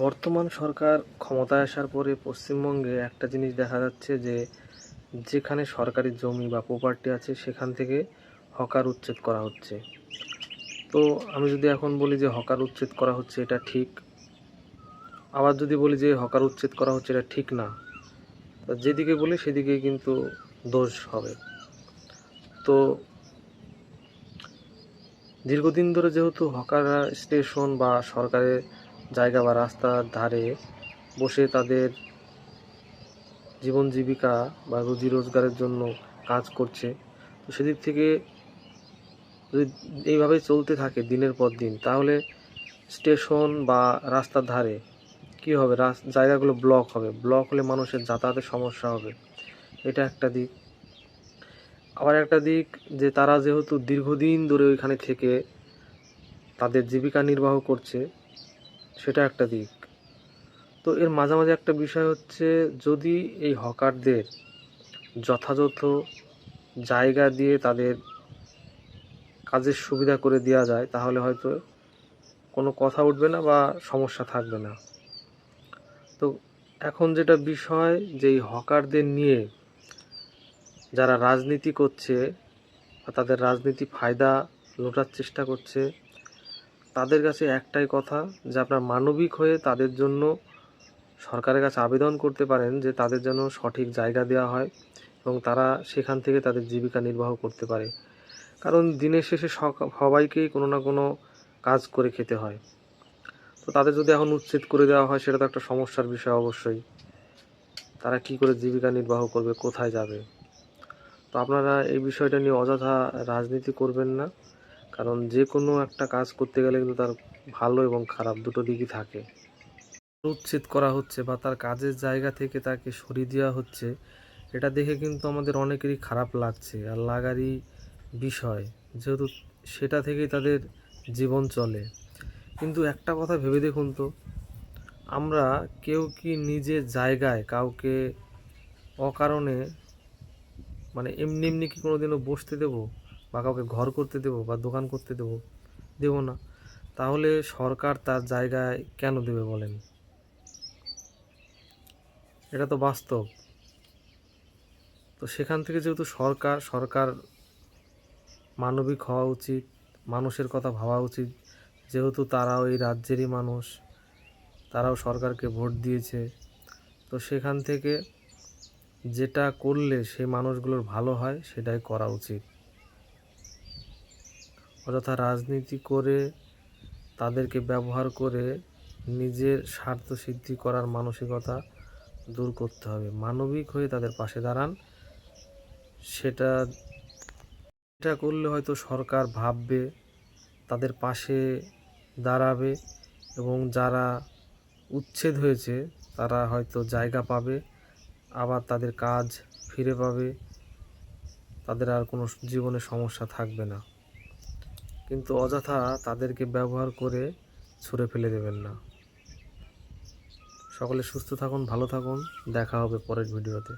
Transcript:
বর্তমান সরকার ক্ষমতায় আসার পরে পশ্চিমবঙ্গে একটা জিনিস দেখা যাচ্ছে যে যেখানে সরকারি জমি বা প্রপার্টি আছে সেখান থেকে হকার উচ্ছেদ করা হচ্ছে। তো আমি যদি এখন বলি যে হকার উচ্ছেদ করা হচ্ছে এটা ঠিক, আবার যদি বলি যে হকার উচ্ছেদ করা হচ্ছে এটা ঠিক না, তো যেদিকে বলি সেদিকেই কিন্তু দোষ হবে। তো দীর্ঘদিন ধরে যেহেতু হকাররা স্টেশন বা সরকারের জায়গা বা রাস্তার ধারে বসে তাদের জীবন জীবিকা বা রুজি রোজগারের জন্য কাজ করছে, তো সেদিক থেকে যদি এইভাবে চলতে থাকে দিনের পর দিন, তাহলে স্টেশন বা রাস্তার ধারে কী হবে, জায়গাগুলো ব্লক হবে, ব্লক হলে মানুষের যাতায়াতের সমস্যা হবে। এটা একটা দিক। আবার একটা দিক যে তারা যেহেতু দীর্ঘদিন ধরে ওইখানে থেকে তাদের জীবিকা নির্বাহ করছে, সেটা একটা দিক। তো এর মাঝামাঝি একটা বিষয় হচ্ছে, যদি এই হকারদের যথাযথ জায়গা দিয়ে তাদের কাজের সুবিধা করে দেওয়া যায়, তাহলে হয়তো কোনো কথা উঠবে না বা সমস্যা থাকবে না। তো এখন যেটা বিষয়, যে এই হকারদের নিয়ে যারা রাজনীতি করছে বা তাদের রাজনীতি ফায়দা লোটার চেষ্টা করছে, তাদের কাছে একটাই কথা, যে আপনার মানবিক হয়ে তাদের জন্য সরকারের কাছে আবেদন করতে পারেন যে তাদের যেন সঠিক জায়গা দেওয়া হয় এবং তারা সেখান থেকে তাদের জীবিকা নির্বাহ করতে পারে। কারণ দিনের শেষে সবাইকেই কোনো না কোনো কাজ করে খেতে হয়। তো তাদের যদি এখন উচ্ছেদ করে দেওয়া হয়, সেটা তো একটা সমস্যার বিষয় অবশ্যই। তারা কি করে জীবিকা নির্বাহ করবে, কোথায় যাবে? তো আপনারা এই বিষয়টা নিয়ে অযথা রাজনীতি করবেন না, কারণ যে কোনো একটা কাজ করতে গেলে কিন্তু তার ভালো এবং খারাপ দুটো দিকই থাকে। উচ্ছেদ করা হচ্ছে বা তার কাজের জায়গা থেকে তাকে সরিয়ে দেওয়া হচ্ছে, এটা দেখে কিন্তু আমাদের অনেকেরই খারাপ লাগছে আর লাগারই বিষয়, যেহেতু সেটা থেকেই তাদের জীবন চলে। কিন্তু একটা কথা ভেবে দেখুন তো, আমরা কেউ কি নিজের জায়গায় কাউকে অকারণে, মানে এমনি এমনি কি কোনোদিনও বসতে দেবো বা কাউকে ঘর করতে দেবো বা দোকান করতে দেবো না? তাহলে সরকার তার জায়গায় কেন দেবে বলেন? এটা তো বাস্তব। তো সেখান থেকে যেহেতু সরকার মানবিক হওয়া উচিত, মানুষের কথা ভাবা উচিত, যেহেতু তারাও এই রাজ্যেরই মানুষ, তারাও সরকারকে ভোট দিয়েছে। তো সেখান থেকে যেটা করলে সেই মানুষগুলোর ভালো হয় সেটাই করা উচিত। অযথা রাজনীতি করে, তাদেরকে ব্যবহার করে নিজের স্বার্থ সিদ্ধি করার মানসিকতা দূর করতে হবে। মানবিক হয়ে তাদের পাশে দাঁড়ান। সেটা এটা করলে হয়তো সরকার ভাববে, তাদের পাশে দাঁড়াবে এবং যারা উচ্ছেদ হয়েছে তারা হয়তো জায়গা পাবে, আবার তাদের কাজ ফিরে পাবে, তাদের আর কোনো জীবনে সমস্যা থাকবে না। কিন্তু অযথা তাদেরকে ব্যবহার করে ছুঁড়ে ফেলে দেবেন না। সকলে সুস্থ থাকুন, ভালো থাকুন, দেখা হবে পরের ভিডিওতে।